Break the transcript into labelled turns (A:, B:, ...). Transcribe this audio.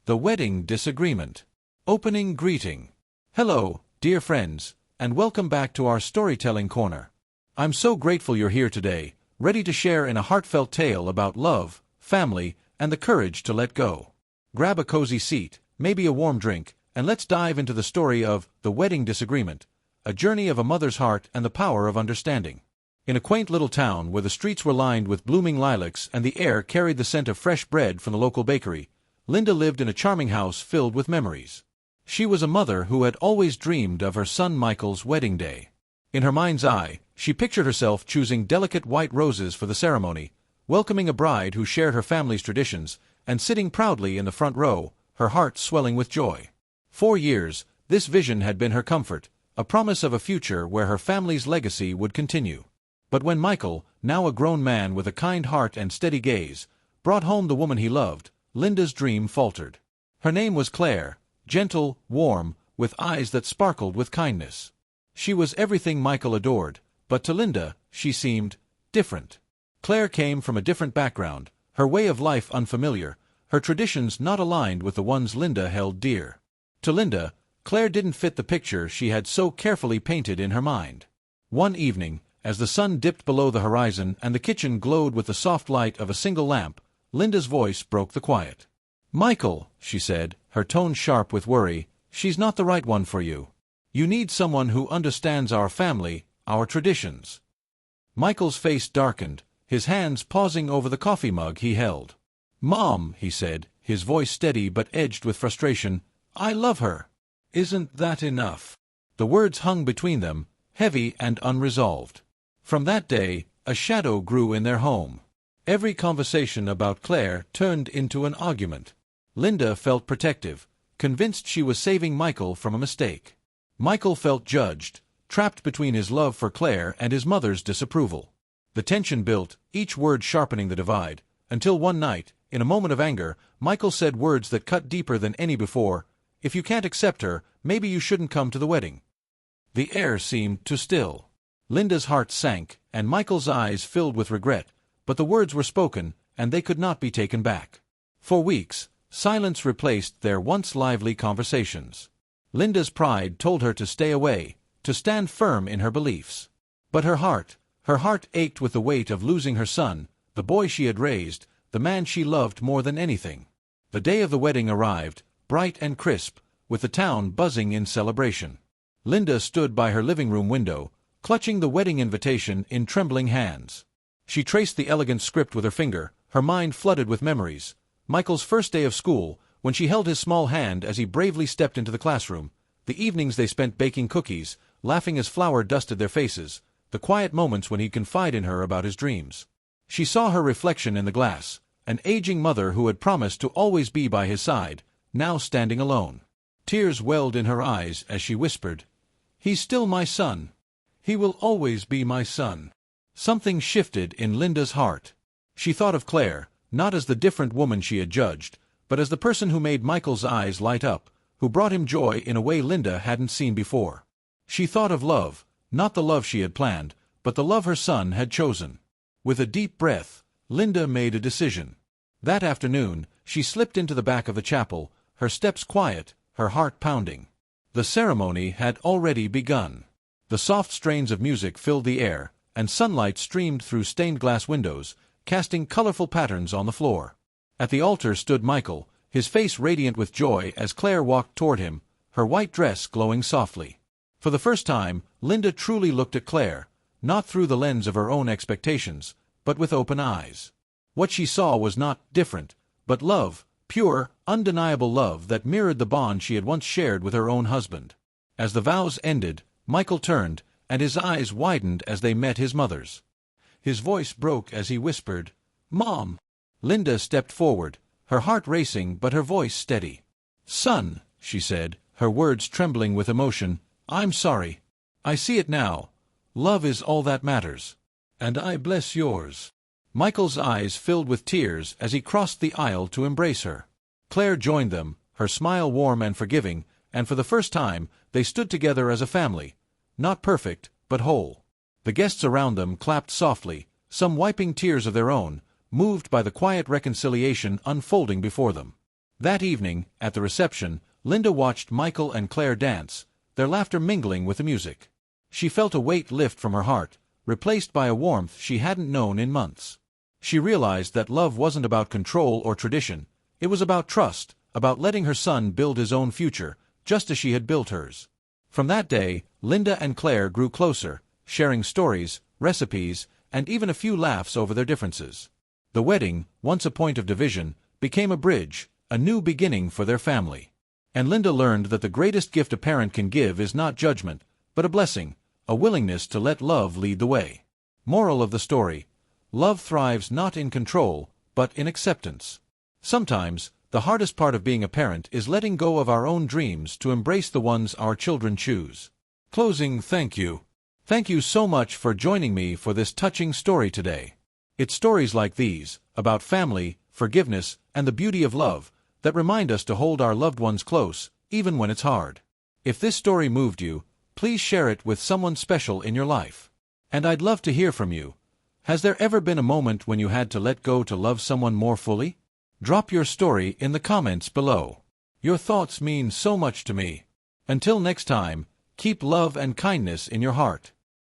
A: The Wedding Disagreement. Opening Greeting. Hello, dear friends, and welcome back to our storytelling corner. I'm so grateful you're here today, ready to share in a heartfelt tale about love, family, and the courage to let go. Grab a cozy seat, maybe a warm drink, and let's dive into the story of The Wedding Disagreement, a journey of a mother's heart and the power of understanding. In a quaint little town where the streets were lined with blooming lilacs and the air carried the scent of fresh bread from the local bakery, Linda lived in a charming house filled with memories. She was a mother who had always dreamed of her son Michael's wedding day. In her mind's eye, she pictured herself choosing delicate white roses for the ceremony, welcoming a bride who shared her family's traditions, and sitting proudly in the front row, her heart swelling with joy. For years, this vision had been her comfort, a promise of a future where her family's legacy would continue. But when Michael, now a grown man with a kind heart and steady gaze, brought home the woman he loved, Linda's dream faltered. Her name was Claire, gentle, warm, with eyes that sparkled with kindness. She was everything Michael adored, but to Linda, she seemed different. Claire came from a different background, her way of life unfamiliar, her traditions not aligned with the ones Linda held dear. To Linda, Claire didn't fit the picture she had so carefully painted in her mind. One evening, as the sun dipped below the horizon and the kitchen glowed with the soft light of a single lamp, Linda's voice broke the quiet. "Michael," she said, her tone sharp with worry, "she's not the right one for you. You need someone who understands our family, our traditions." Michael's face darkened, his hands pausing over the coffee mug he held. "Mom," he said, his voice steady but edged with frustration, "I love her. Isn't that enough?" The words hung between them, heavy and unresolved. From that day, a shadow grew in their home. Every conversation about Claire turned into an argument. Linda felt protective, convinced she was saving Michael from a mistake. Michael felt judged, trapped between his love for Claire and his mother's disapproval. The tension built, each word sharpening the divide, until one night, in a moment of anger, Michael said words that cut deeper than any before. "If you can't accept her, maybe you shouldn't come to the wedding." The air seemed to still. Linda's heart sank, and Michael's eyes filled with regret, but the words were spoken, and they could not be taken back. For weeks, silence replaced their once lively conversations. Linda's pride told her to stay away, to stand firm in her beliefs. But her heart ached with the weight of losing her son, the boy she had raised, the man she loved more than anything. The day of the wedding arrived, bright and crisp, with the town buzzing in celebration. Linda stood by her living room window, clutching the wedding invitation in trembling hands. She traced the elegant script with her finger, her mind flooded with memories. Michael's first day of school, when she held his small hand as he bravely stepped into the classroom, the evenings they spent baking cookies, laughing as flour dusted their faces, the quiet moments when he'd confide in her about his dreams. She saw her reflection in the glass, an aging mother who had promised to always be by his side, now standing alone. Tears welled in her eyes as she whispered, "He's still my son. He will always be my son." Something shifted in Linda's heart. She thought of Claire, not as the different woman she had judged, but as the person who made Michael's eyes light up, who brought him joy in a way Linda hadn't seen before. She thought of love, not the love she had planned, but the love her son had chosen. With a deep breath, Linda made a decision. That afternoon, she slipped into the back of the chapel, her steps quiet, her heart pounding. The ceremony had already begun. The soft strains of music filled the air, and sunlight streamed through stained glass windows, casting colorful patterns on the floor. At the altar stood Michael, his face radiant with joy as Claire walked toward him, her white dress glowing softly. For the first time, Linda truly looked at Claire, not through the lens of her own expectations, but with open eyes. What she saw was not different, but love, pure, undeniable love that mirrored the bond she had once shared with her own husband. As the vows ended, Michael turned, and his eyes widened as they met his mother's. His voice broke as he whispered, "Mom." Linda stepped forward, her heart racing but her voice steady. "Son," she said, her words trembling with emotion, "I'm sorry. I see it now. Love is all that matters. And I bless yours." Michael's eyes filled with tears as he crossed the aisle to embrace her. Claire joined them, her smile warm and forgiving, and for the first time, they stood together as a family, not perfect, but whole. The guests around them clapped softly, some wiping tears of their own, moved by the quiet reconciliation unfolding before them. That evening, at the reception, Linda watched Michael and Claire dance, their laughter mingling with the music. She felt a weight lift from her heart, replaced by a warmth she hadn't known in months. She realized that love wasn't about control or tradition, it was about trust, about letting her son build his own future, just as she had built hers. From that day, Linda and Claire grew closer, sharing stories, recipes, and even a few laughs over their differences. The wedding, once a point of division, became a bridge, a new beginning for their family. And Linda learned that the greatest gift a parent can give is not judgment, but a blessing, a willingness to let love lead the way. Moral of the story: love thrives not in control, but in acceptance. Sometimes, the hardest part of being a parent is letting go of our own dreams to embrace the ones our children choose. Closing thank you. Thank you so much for joining me for this touching story today. It's stories like these, about family, forgiveness, and the beauty of love, that remind us to hold our loved ones close, even when it's hard. If this story moved you, please share it with someone special in your life. And I'd love to hear from you. Has there ever been a moment when you had to let go to love someone more fully? Drop your story in the comments below. Your thoughts mean so much to me. Until next time, keep love and kindness in your heart.